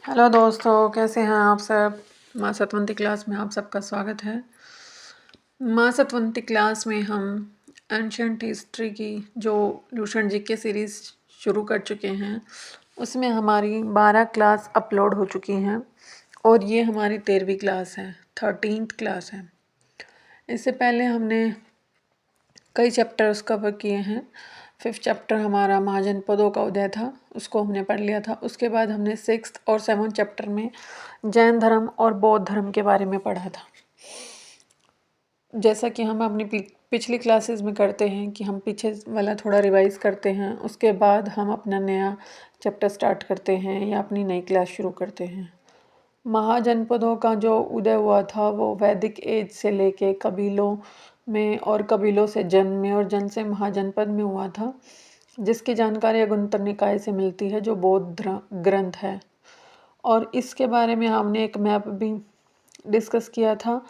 Hello दोस्तों, कैसे हैं आप सब। माँ सतवंती क्लास में आप सबका स्वागत है। माँ सतवंती क्लास में हम एंशंट हिस्ट्री की जो लूसेंट जीके सीरीज़ शुरू कर चुके हैं, उसमें हमारी 12 क्लास अपलोड हो चुकी हैं और ये हमारी 13वीं क्लास है, 13th क्लास है। इससे पहले हमने कई चैप्टर्स कवर किए हैं। 5th चैप्टर हमारा महाजनपदों का उदय था, उसको हमने पढ़ लिया था। उसके बाद हमने 6th और 7th चैप्टर में जैन धर्म और बौद्ध धर्म के बारे में पढ़ा था। जैसा कि हम अपनी पिछली क्लासेस में करते हैं कि हम पीछे वाला थोड़ा रिवाइज करते हैं, उसके बाद हम अपना नया चैप्टर स्टार्ट करते हैं या अपनी नई क्लास शुरू करते हैं। महाजनपदों का जो उदय हुआ था वो वैदिक एज से लेके कबीलों में और कबीलों से जन में और जन से महाजनपद में हुआ था, जिसकी जानकारी गुंतर निकाय से मिलती है जो बौद्ध ग्रंथ है। और इसके बारे में हमने एक मैप भी डिस्कस किया था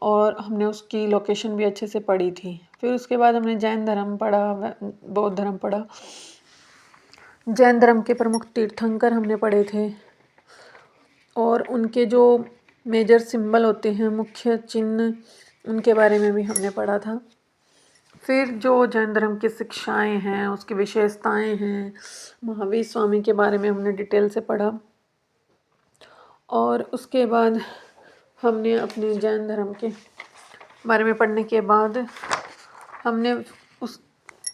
और हमने उसकी लोकेशन भी अच्छे से पढ़ी थी। फिर उसके बाद हमने जैन धर्म पढ़ा, बौद्ध धर्म पढ़ा। जैन धर्म के प्रमुख तीर्थंकर हमने पढ़े थे और उनके जो मेजर सिंबल होते हैं, मुख्य चिन्ह, उनके बारे में भी हमने पढ़ा था। फिर जो जैन धर्म की शिक्षाएं हैं, उसकी विशेषताएं हैं, महावीर स्वामी के बारे में हमने डिटेल से पढ़ा। और उसके बाद हमने अपने जैन धर्म के बारे में पढ़ने के बाद हमने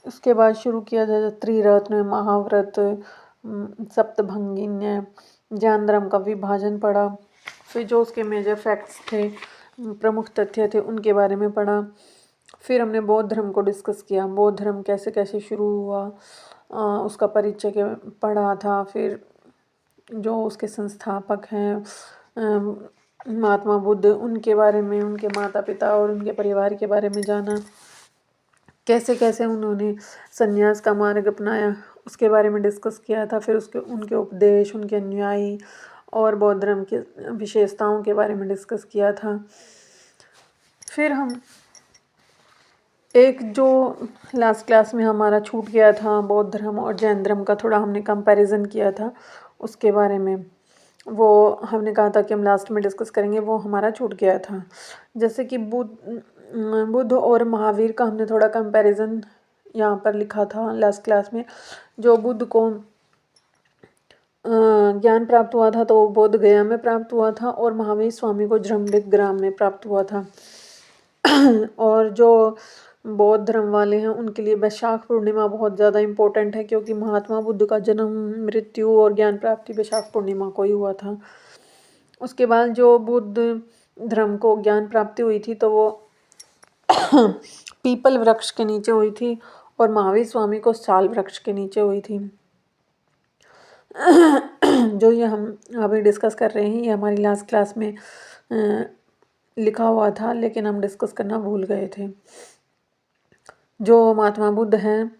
उसके बाद शुरू किया था त्रिरत्न, महाव्रत, सप्तभंगिन्य, जैन धर्म का विभाजन पढ़ा। फिर जो उसके मेजर फैक्ट्स थे, प्रमुख तथ्य थे, उनके बारे में पढ़ा। फिर हमने बौद्ध धर्म को डिस्कस किया, बौद्ध धर्म कैसे कैसे शुरू हुआ, उसका परिचय के पढ़ा था। फिर जो उसके संस्थापक हैं महात्मा बुद्ध, उनके बारे में, उनके माता पिता और उनके परिवार के बारे में जाना। कैसे कैसे उन्होंने संन्यास का मार्ग अपनाया, उसके बारे में डिस्कस किया था। फिर उनके उपदेश, उनके अनुयायी और बौद्ध धर्म की विशेषताओं के बारे में डिस्कस किया था। फिर हम एक जो लास्ट क्लास में हमारा छूट गया था, बौद्ध धर्म और जैन धर्म का थोड़ा हमने कंपैरिजन किया था, उसके बारे में वो हमने कहा था कि हम लास्ट में डिस्कस करेंगे, वो हमारा छूट गया था। जैसे कि बुद्ध और महावीर का हमने थोड़ा कंपैरिजन यहाँ पर लिखा था लास्ट क्लास में। जो बुद्ध को ज्ञान प्राप्त हुआ था तो वो बोध गया में प्राप्त हुआ था और महावीर स्वामी को जृंभिक ग्राम में प्राप्त हुआ था। और जो बौद्ध धर्म वाले हैं उनके लिए वैशाख पूर्णिमा बहुत ज़्यादा इम्पोर्टेंट है, क्योंकि महात्मा बुद्ध का जन्म, मृत्यु और ज्ञान प्राप्ति वैशाख पूर्णिमा को ही हुआ था। उसके बाद जो बुद्ध धर्म को ज्ञान प्राप्ति हुई थी तो वो पीपल वृक्ष के नीचे हुई थी और महावीर स्वामी को साल वृक्ष के नीचे हुई थी। जो ये हम अभी डिस्कस कर रहे हैं, ये हमारी लास्ट क्लास में लिखा हुआ था, लेकिन हम डिस्कस करना भूल गए थे। जो महात्मा बुद्ध हैं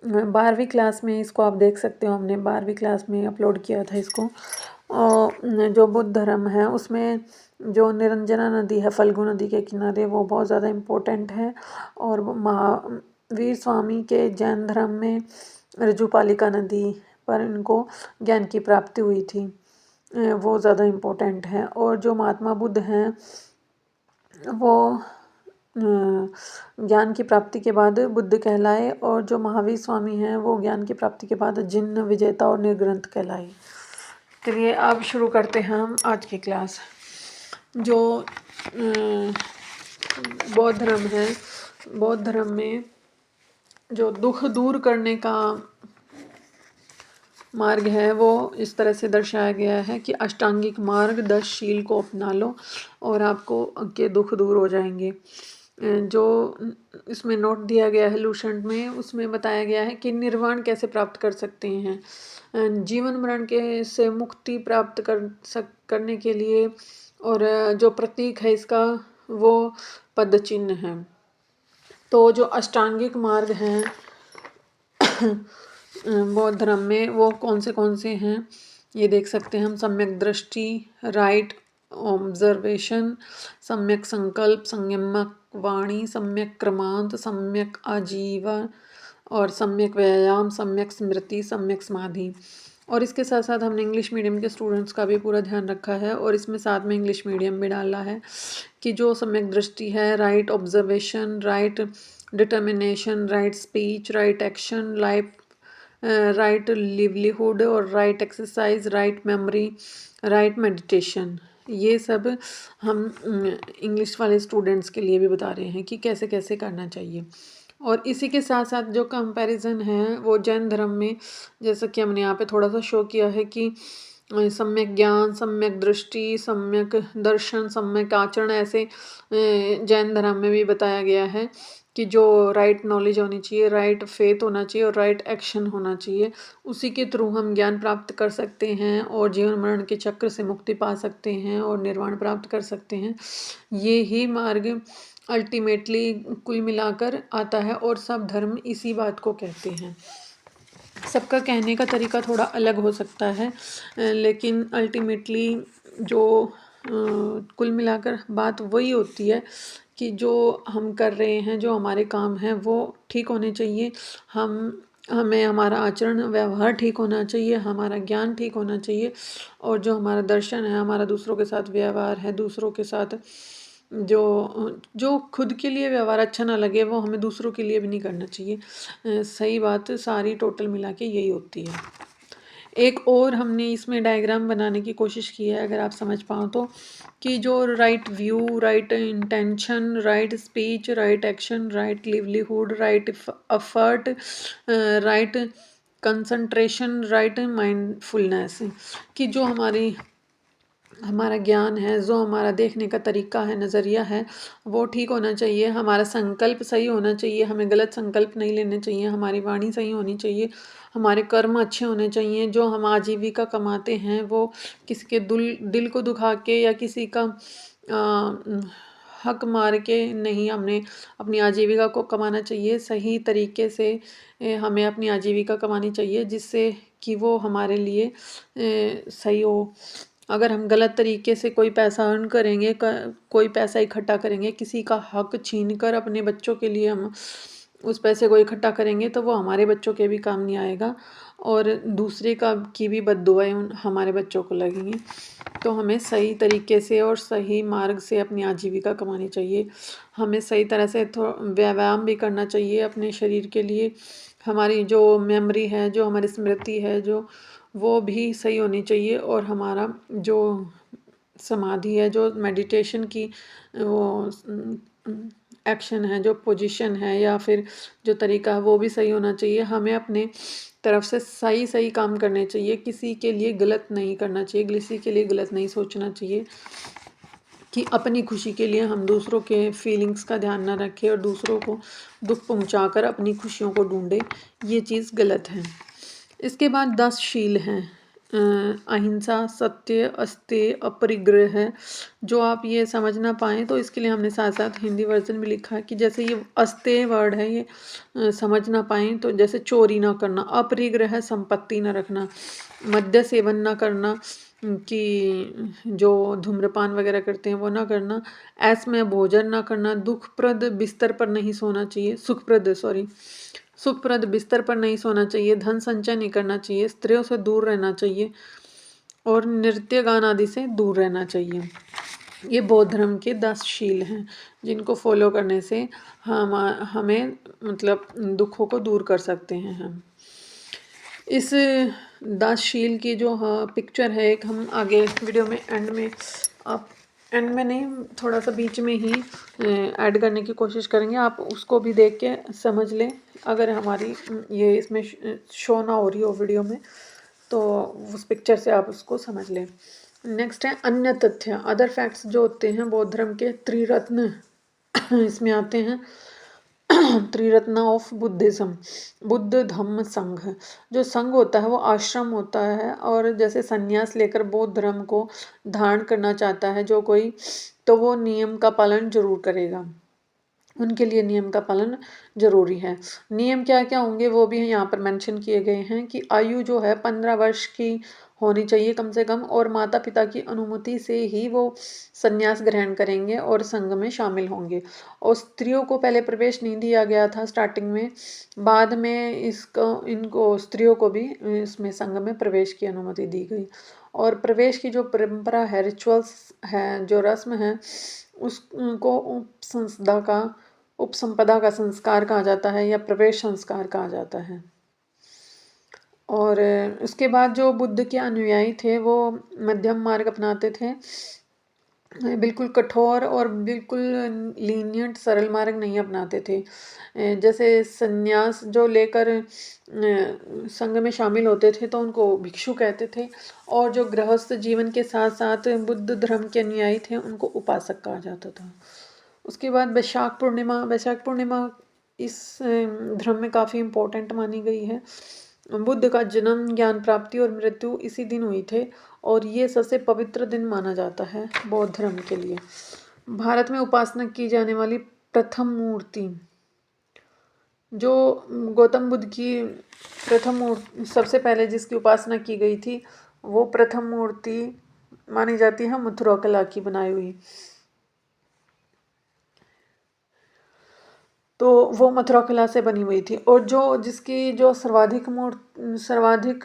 12वीं क्लास में, इसको आप देख सकते हो, हमने 12वीं क्लास में अपलोड किया था इसको। जो बुद्ध धर्म है उसमें जो निरंजना नदी है फल्गु नदी के किनारे, वो बहुत ज़्यादा इम्पोर्टेंट है। और महावीर स्वामी के जैन धर्म में ऋजुपालिका नदी पर इनको ज्ञान की प्राप्ति हुई थी, वो ज़्यादा इम्पोर्टेंट है। और जो महात्मा बुद्ध हैं वो ज्ञान की प्राप्ति के बाद बुद्ध कहलाए, और जो महावीर स्वामी हैं वो ज्ञान की प्राप्ति के बाद जिन्न विजेता और निर्ग्रंथ कहलाए। चलिए अब शुरू करते हैं हम आज की क्लास। जो बौद्ध धर्म है, बौद्ध धर्म में जो दुख दूर करने का मार्ग है वो इस तरह से दर्शाया गया है कि अष्टांगिक मार्ग 10 शील को अपना लो और आपको के दुख दूर हो जाएंगे। जो इसमें नोट दिया गया है लूसेंट में, उसमें बताया गया है कि निर्वाण कैसे प्राप्त कर सकते हैं। जीवन मरण के से मुक्ति प्राप्त करने के लिए, और जो प्रतीक है इसका वो पद चिन्ह है। तो जो अष्टांगिक मार्ग हैं बौद्ध धर्म में वो कौन से हैं ये देख सकते हैं हम। सम्यक दृष्टि, राइट ऑब्जर्वेशन, सम्यक संकल्प, संयमक वाणी, सम्यक क्रमांत, सम्यक आजीवन और सम्यक व्यायाम, सम्यक स्मृति, सम्यक समाधि। और इसके साथ साथ हमने इंग्लिश मीडियम के स्टूडेंट्स का भी पूरा ध्यान रखा है, और इसमें साथ में इंग्लिश मीडियम भी डाला है कि जो सम्यक दृष्टि है, right observation, right determination, right speech, right action, right livelihood और right exercise, right memory, right meditation, ये सब हम इंग्लिश वाले स्टूडेंट्स के लिए भी बता रहे हैं कि कैसे कैसे करना चाहिए। और इसी के साथ साथ जो कंपैरिजन है वो जैन धर्म में, जैसा कि हमने यहाँ पे थोड़ा सा शो किया है कि सम्यक ज्ञान, सम्यक दृष्टि, सम्यक दर्शन, सम्यक आचरण, ऐसे जैन धर्म में भी बताया गया है कि जो राइट नॉलेज होनी चाहिए, राइट फेथ होना चाहिए और राइट एक्शन होना चाहिए, उसी के थ्रू हम ज्ञान प्राप्त कर सकते हैं और जीवन मरण के चक्र से मुक्ति पा सकते हैं और निर्वाण प्राप्त कर सकते हैं। ये ही मार्ग अल्टीमेटली कुल मिलाकर आता है, और सब धर्म इसी बात को कहते हैं। सबका कहने का तरीका थोड़ा अलग हो सकता है, लेकिन अल्टीमेटली जो कुल मिलाकर बात वही होती है कि जो हम कर रहे हैं, जो हमारे काम हैं वो ठीक होने चाहिए। हमें हमारा आचरण व्यवहार ठीक होना चाहिए, हमारा ज्ञान ठीक होना चाहिए, और जो हमारा दर्शन है, हमारा दूसरों के साथ व्यवहार है, दूसरों के साथ जो खुद के लिए व्यवहार अच्छा ना लगे वो हमें दूसरों के लिए भी नहीं करना चाहिए। सही बात सारी टोटल मिला के यही होती है। एक और हमने इसमें डायग्राम बनाने की कोशिश की है, अगर आप समझ पाओ तो, कि जो right view, right intention, right speech, right action, right livelihood, right effort, right concentration, right mindfulness, कि जो हमारा ज्ञान है, जो हमारा देखने का तरीका है, नज़रिया है, वो ठीक होना चाहिए। हमारा संकल्प सही होना चाहिए, हमें गलत संकल्प नहीं लेने चाहिए, हमारी वाणी सही होनी चाहिए, हमारे कर्म अच्छे होने चाहिए। जो हम आजीविका कमाते हैं वो किसी के दिल को दुखा के या किसी का हक मार के नहीं, हमने अपनी आजीविका को कमाना चाहिए। सही तरीके से हमें अपनी आजीविका कमानी चाहिए, जिससे कि वो हमारे लिए सही हो। अगर हम गलत तरीके से कोई पैसा अर्न करेंगे, कोई पैसा इकट्ठा करेंगे, किसी का हक छीन कर अपने बच्चों के लिए हम उस पैसे को इकट्ठा करेंगे, तो वो हमारे बच्चों के भी काम नहीं आएगा, और दूसरे की भी बद्दुआएं हमारे बच्चों को लगेंगी। तो हमें सही तरीके से और सही मार्ग से अपनी आजीविका कमानी चाहिए। हमें सही तरह से व्यायाम भी करना चाहिए अपने शरीर के लिए। हमारी जो मेमोरी है, जो हमारी स्मृति है, जो वो भी सही होनी चाहिए, और हमारा जो समाधि है, जो मेडिटेशन की वो एक्शन है, जो पोजीशन है या फिर जो तरीका है, वो भी सही होना चाहिए। हमें अपने तरफ से सही सही काम करने चाहिए, किसी के लिए गलत नहीं करना चाहिए, किसी के लिए गलत नहीं सोचना चाहिए कि अपनी खुशी के लिए हम दूसरों के फीलिंग्स का ध्यान ना रखें और दूसरों को दुख पहुंचाकर अपनी खुशियों को ढूंढें। ये चीज़ गलत है। इसके बाद 10 शील हैं। अहिंसा, सत्य, अस्तेय, अपरिग्रह है। जो आप ये समझ ना पाएँ तो इसके लिए हमने साथ साथ हिंदी वर्जन भी लिखा है कि जैसे ये अस्तेय वर्ड है, ये समझ ना पाएँ तो जैसे चोरी ना करना, अपरिग्रह है संपत्ति ना रखना, मद्य सेवन ना करना, कि जो धूम्रपान वगैरह करते हैं वो ना करना, ऐसे में भोजन ना करना, दुखप्रद बिस्तर पर नहीं सोना चाहिए, सुखप्रद बिस्तर पर नहीं सोना चाहिए, धन संचय नहीं करना चाहिए, स्त्रियों से दूर रहना चाहिए, और नृत्य गान आदि से दूर रहना चाहिए। ये बौद्ध धर्म के 10 शील हैं, जिनको फॉलो करने से हमें मतलब दुखों को दूर कर सकते हैं हम। इस 10 शील की जो पिक्चर है, एक हम आगे वीडियो में एंड में, आप एंड में नहीं, थोड़ा सा बीच में ही ऐड करने की कोशिश करेंगे, आप उसको भी देख के समझ लें। अगर हमारी ये इसमें शो ना हो रही हो वीडियो में, तो उस पिक्चर से आप उसको समझ लें। नेक्स्ट है अन्य तथ्य, अदर फैक्ट्स जो होते हैं बौद्ध धर्म के त्रिरत्न इसमें आते हैं। त्रिरत्न ऑफ बुद्धिज्म, बुद्ध धम्म संघ। जो संघ होता है वो आश्रम होता है, और जैसे संन्यास लेकर बौद्ध धर्म को धारण करना चाहता है जो कोई, तो वो नियम का पालन जरूर करेगा। उनके लिए नियम का पालन जरूरी है। नियम क्या क्या होंगे वो भी यहाँ पर मेंशन किए गए हैं कि आयु जो है 15 वर्ष की होनी चाहिए कम से कम, और माता पिता की अनुमति से ही वो संन्यास ग्रहण करेंगे और संघ में शामिल होंगे। और स्त्रियों को पहले प्रवेश नहीं दिया गया था स्टार्टिंग में, बाद में इनको स्त्रियों को भी इसमें संघ में प्रवेश की अनुमति दी गई। और प्रवेश की जो परंपरा है, रिचुअल्स है, जो रस्म है, उसको उपसंपदा का संस्कार कहा जाता है या प्रवेश संस्कार कहा जाता है। और उसके बाद जो बुद्ध के अनुयायी थे वो मध्यम मार्ग अपनाते थे, बिल्कुल कठोर और बिल्कुल लीनियंट सरल मार्ग नहीं अपनाते थे। जैसे संन्यास जो लेकर संघ में शामिल होते थे तो उनको भिक्षु कहते थे, और जो गृहस्थ जीवन के साथ साथ बुद्ध धर्म के अनुयायी थे उनको उपासक कहा जाता था। उसके बाद वैशाख पूर्णिमा इस धर्म में काफ़ी इम्पोर्टेंट मानी गई है। बुद्ध का जन्म, ज्ञान प्राप्ति और मृत्यु इसी दिन हुई थे, और ये सबसे पवित्र दिन माना जाता है बौद्ध धर्म के लिए। भारत में उपासना की जाने वाली प्रथम मूर्ति, जो गौतम बुद्ध की प्रथम मूर्ति, सबसे पहले जिसकी उपासना की गई थी, वो प्रथम मूर्ति मानी जाती है मथुरा कला की बनाई हुई। तो वो मथुरा कला से बनी हुई थी। और जिसकी जो सर्वाधिक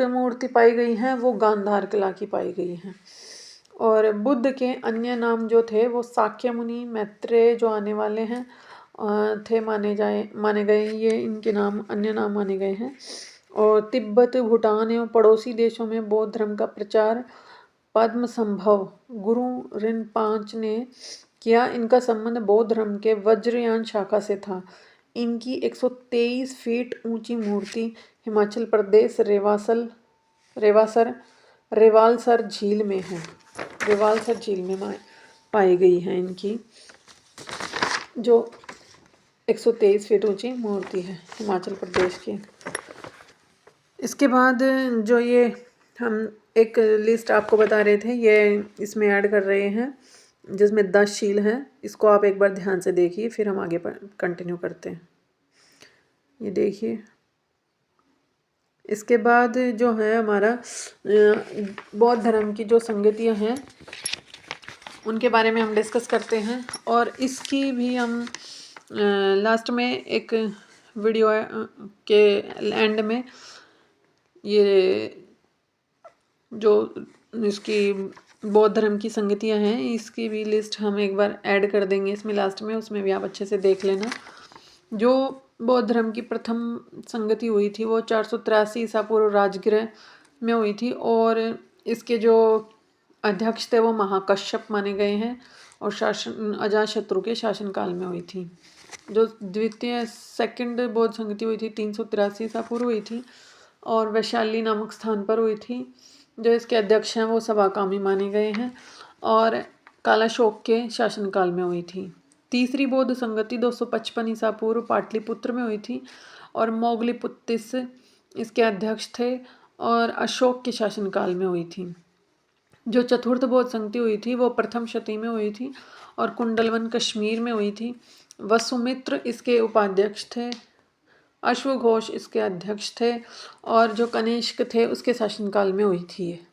मूर्ति पाई गई हैं वो गांधार कला की पाई गई हैं। और बुद्ध के अन्य नाम जो थे वो साक्य मुनि, मैत्रेय जो आने वाले हैं थे माने गए, ये इनके नाम अन्य नाम माने गए हैं। और तिब्बत, भूटान एवं पड़ोसी देशों में बौद्ध धर्म का प्रचार पद्म संभव गुरु रिनपांच ने किया। इनका संबंध बौद्ध धर्म के वज्रयान शाखा से था। इनकी 123 फीट ऊंची मूर्ति हिमाचल प्रदेश रेवालसर झील में है। रेवालसर झील में पाई गई है इनकी, जो 123 फीट ऊंची मूर्ति है हिमाचल प्रदेश की। इसके बाद जो ये हम एक लिस्ट आपको बता रहे थे, ये इसमें ऐड कर रहे हैं, जिसमें 10 शील हैं। इसको आप एक बार ध्यान से देखिए, फिर हम आगे कंटिन्यू करते हैं। ये देखिए, इसके बाद जो है हमारा बौद्ध धर्म की जो संगतियाँ हैं उनके बारे में हम डिस्कस करते हैं। और इसकी भी हम लास्ट में एक वीडियो के एंड में ये जो इसकी बौद्ध धर्म की संगतियाँ हैं इसकी भी लिस्ट हम एक बार ऐड कर देंगे इसमें लास्ट में, उसमें भी आप अच्छे से देख लेना। जो बौद्ध धर्म की प्रथम संगति हुई थी वो 483 ईसा पूर्व राजगृह में हुई थी, और इसके जो अध्यक्ष थे वो महाकश्यप माने गए हैं, और शासन अजातशत्रु के शासनकाल में हुई थी। जो सेकंड बौद्ध संगति हुई थी 383 ईसा पूर्व हुई थी, और वैशाली नामक स्थान पर हुई थी। जो इसके अध्यक्ष हैं वो सभाकामी माने गए हैं, और कालाशोक के शासनकाल में हुई थी। तीसरी बौद्ध संगति 255 ईसा पूर्व पाटलिपुत्र में हुई थी, और मोगलीपुत्तिस इसके अध्यक्ष थे, और अशोक के शासनकाल में हुई थी। जो चतुर्थ बौद्ध संगति हुई थी वो प्रथम शती में हुई थी, और कुंडलवन कश्मीर में हुई थी। वसुमित्र इसके उपाध्यक्ष थे, अश्वघोष इसके अध्यक्ष थे, और जो कनिष्क थे उसके शासनकाल में हुई थी।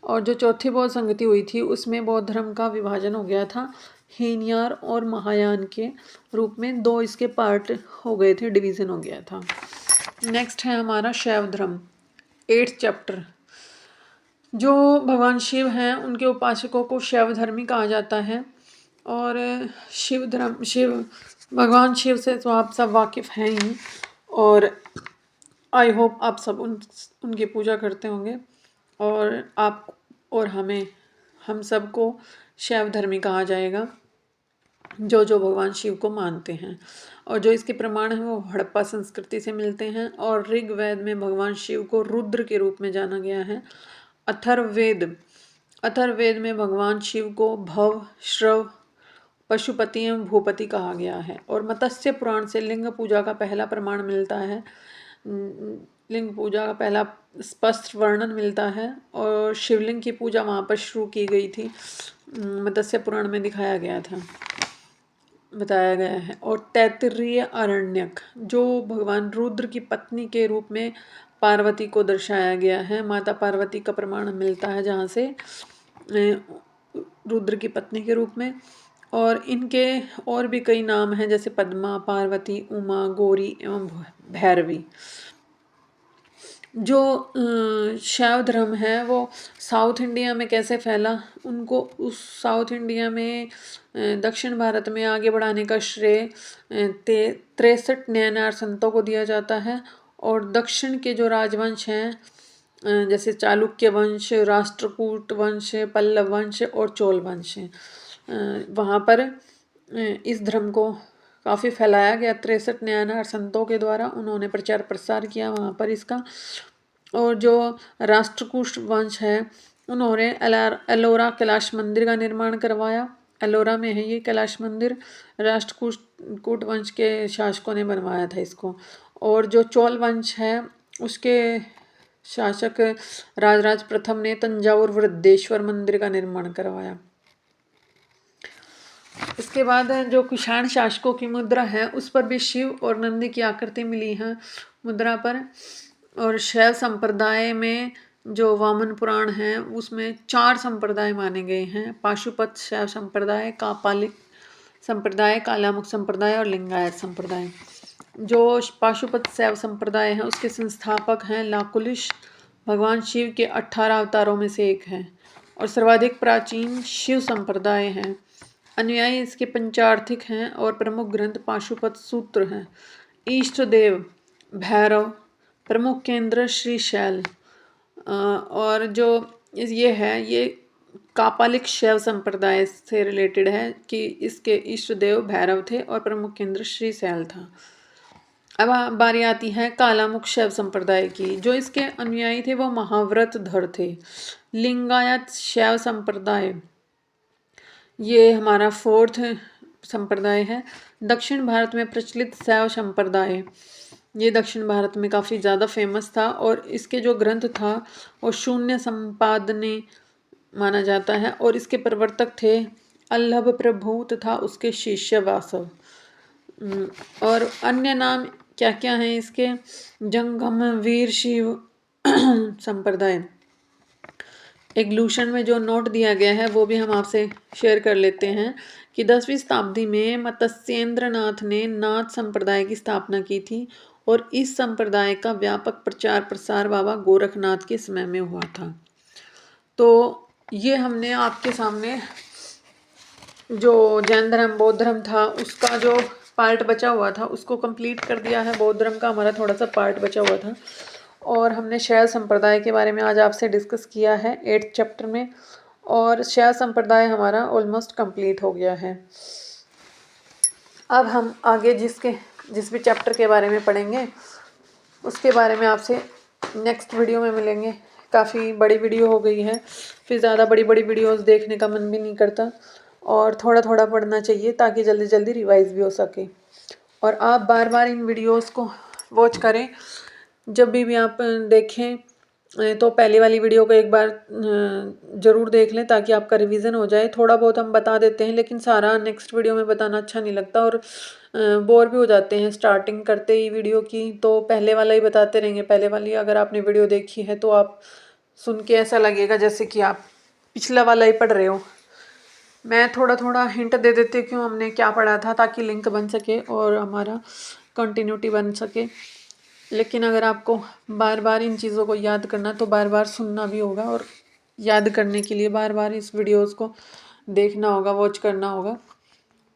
और जो चौथी बौद्ध संगति हुई थी उसमें बौद्ध धर्म का विभाजन हो गया था, हीनयान और महायान के रूप में 2 इसके पार्ट हो गए थे, डिवीज़न हो गया था। नेक्स्ट है हमारा शैव धर्म, 8th चैप्टर। जो भगवान शिव हैं उनके उपासकों को शैव धर्मी कहा जाता है। और भगवान शिव से तो आप सब वाकिफ़ हैं ही, और आई होप आप सब उनकी पूजा करते होंगे, और आप और हम सबको शैव धर्मी कहा जाएगा जो भगवान शिव को मानते हैं। और जो इसके प्रमाण हैं वो हड़प्पा संस्कृति से मिलते हैं, और ऋग्वेद में भगवान शिव को रुद्र के रूप में जाना गया है। अथर्ववेद में भगवान शिव को भव, श्रव, पशुपति एवं भूपति कहा गया है। और मत्स्य पुराण से लिंग पूजा का पहला प्रमाण मिलता है, लिंग पूजा का पहला स्पष्ट वर्णन मिलता है, और शिवलिंग की पूजा वहाँ पर शुरू की गई थी, मत्स्य पुराण में दिखाया गया था। बताया गया है। और तैत्तिरीय आरण्यक जो भगवान रुद्र की पत्नी के रूप में पार्वती को दर्शाया गया है, माता पार्वती का प्रमाण मिलता है जहाँ से रुद्र की पत्नी के रूप में। और इनके और भी कई नाम हैं जैसे पद्मा, पार्वती, उमा, गौरी एवं भैरवी। जो शैव धर्म है वो साउथ इंडिया में कैसे फैला, उनको उस साउथ इंडिया में दक्षिण भारत में आगे बढ़ाने का श्रेय 63 नैनार संतों को दिया जाता है। और दक्षिण के जो राजवंश हैं जैसे चालुक्य वंश, राष्ट्रकूट वंश, पल्लव वंश और चोल वंश, वहाँ पर इस धर्म को काफ़ी फैलाया गया 63 नैनार संतों के द्वारा। उन्होंने प्रचार प्रसार किया वहाँ पर इसका। और जो राष्ट्रकूट वंश है उन्होंने एलोरा कैलाश मंदिर का निर्माण करवाया। एलोरा में है ये कैलाश मंदिर। राष्ट्रकूट वंश के शासकों ने बनवाया था इसको। और जो चोल वंश है उसके शासक राजराज प्रथम ने तंजावुर वृद्धेश्वर मंदिर का निर्माण करवाया। इसके बाद जो कुषाण शासकों की मुद्रा है उस पर भी शिव और नंदी की आकृति मिली है मुद्रा पर। और शैव संप्रदाय में जो वामन पुराण है उसमें 4 संप्रदाय माने गए हैं: पाशुपत शैव संप्रदाय, कापालिक संप्रदाय, कालामुख संप्रदाय और लिंगायत संप्रदाय। जो पाशुपत शैव संप्रदाय है उसके संस्थापक हैं लाकुलिश, भगवान शिव के 18 अवतारों में से एक है और सर्वाधिक प्राचीन शिव संप्रदाय है। अनुयायी इसके पंचार्थिक हैं और प्रमुख ग्रंथ पाशुपत सूत्र हैं। इष्ट देव भैरव, प्रमुख केंद्र श्रीशैल। और जो ये है ये कापालिक शैव संप्रदाय से रिलेटेड है कि इसके इष्ट देव भैरव थे और प्रमुख केंद्र श्रीशैल था। अब बारी आती है कालामुख शैव संप्रदाय की। जो इसके अनुयायी थे वो महाव्रतधर थे। लिंगायत शैव संप्रदाय ये हमारा 4th संप्रदाय है। दक्षिण भारत में प्रचलित शैव संप्रदाय ये दक्षिण भारत में काफ़ी ज़्यादा फेमस था और इसके जो ग्रंथ था वो शून्य संपादने माना जाता है। और इसके प्रवर्तक थे अल्लभ प्रभु तथा उसके शिष्य वासव। और अन्य नाम क्या क्या हैं इसके: जंगम वीर शिव संप्रदाय। एक लूशन में जो नोट दिया गया है वो भी हम आपसे शेयर कर लेते हैं कि 10वीं शताब्दी में मत्स्येंद्र नाथ ने नाथ संप्रदाय की स्थापना की थी और इस संप्रदाय का व्यापक प्रचार प्रसार बाबा गोरखनाथ के समय में हुआ था। तो ये हमने आपके सामने जो जैन धर्म बौद्ध धर्म था उसका जो पार्ट बचा हुआ था उसको कंप्लीट कर दिया है। बौद्ध धर्म का हमारा थोड़ा सा पार्ट बचा हुआ था और हमने शैव संप्रदाय के बारे में आज आपसे डिस्कस किया है 8th चैप्टर में। और शैव संप्रदाय हमारा ऑलमोस्ट कंप्लीट हो गया है। अब हम आगे जिस भी चैप्टर के बारे में पढ़ेंगे उसके बारे में आपसे नेक्स्ट वीडियो में मिलेंगे। काफ़ी बड़ी वीडियो हो गई है, फिर ज़्यादा बड़ी बड़ी वीडियोस देखने का मन भी नहीं करता और थोड़ा थोड़ा पढ़ना चाहिए ताकि जल्दी जल्दी रिवाइज भी हो सके। और आप बार बार इन वीडियोस को वॉच करें। जब भी आप देखें तो पहली वाली वीडियो को एक बार ज़रूर देख लें ताकि आपका रिवीजन हो जाए। थोड़ा बहुत हम बता देते हैं लेकिन सारा नेक्स्ट वीडियो में बताना अच्छा नहीं लगता और बोर भी हो जाते हैं स्टार्टिंग करते ही वीडियो की। तो पहले वाला ही बताते रहेंगे। पहले वाली अगर आपने वीडियो देखी है तो आप सुन के ऐसा लगेगा जैसे कि आप पिछला वाला ही पढ़ रहे हो। मैं थोड़ा थोड़ा हिंट दे देती हूँ क्यों हमने क्या पढ़ा था ताकि लिंक बन सके और हमारा कंटिन्यूटी बन सके। लेकिन अगर आपको बार बार इन चीज़ों को याद करना तो बार बार सुनना भी होगा और याद करने के लिए बार बार इस वीडियोस को देखना होगा, वॉच करना होगा।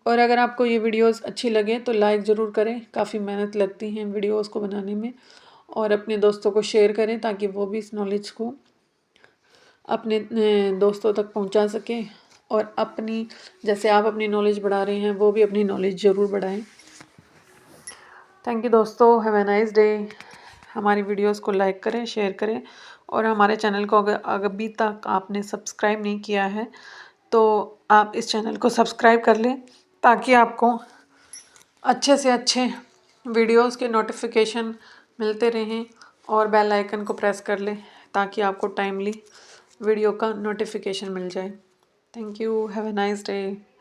और अगर आपको ये वीडियोस अच्छी लगे तो लाइक ज़रूर करें। काफ़ी मेहनत लगती है वीडियोस को बनाने में। और अपने दोस्तों को शेयर करें ताकि वो भी इस नॉलेज को अपने दोस्तों तक पहुंचा सकें और अपनी जैसे आप अपनी नॉलेज बढ़ा रहे हैं वो भी अपनी नॉलेज ज़रूर बढ़ाएं। थैंक यू दोस्तों, हैव ए नाइस डे। हमारी वीडियोस को लाइक करें, शेयर करें और हमारे चैनल को अगर अभी तक आपने सब्सक्राइब नहीं किया है तो आप इस चैनल को सब्सक्राइब कर लें ताकि आपको अच्छे से अच्छे वीडियोस के नोटिफिकेशन मिलते रहें और बेल आइकन को प्रेस कर लें ताकि आपको टाइमली वीडियो का नोटिफिकेशन मिल जाए। Thank you, have a nice day.